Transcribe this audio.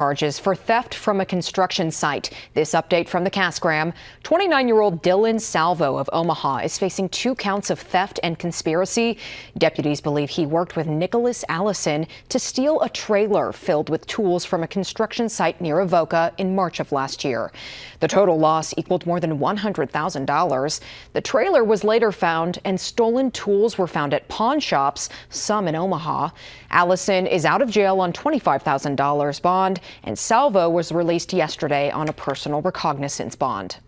Charges for theft from a construction site. This update from the Casgram. 29-year-old Dylan Salvo of Omaha is facing 2 counts of theft and conspiracy. Deputies believe he worked with Nicholas Allison to steal a trailer filled with tools from a construction site near Avoca in March of last year. The total loss equaled more than $100,000. The trailer was later found, and stolen tools were found at pawn shops, some in Omaha. Allison is out of jail on $25,000 bond, and Salvo was released yesterday on a personal recognizance bond.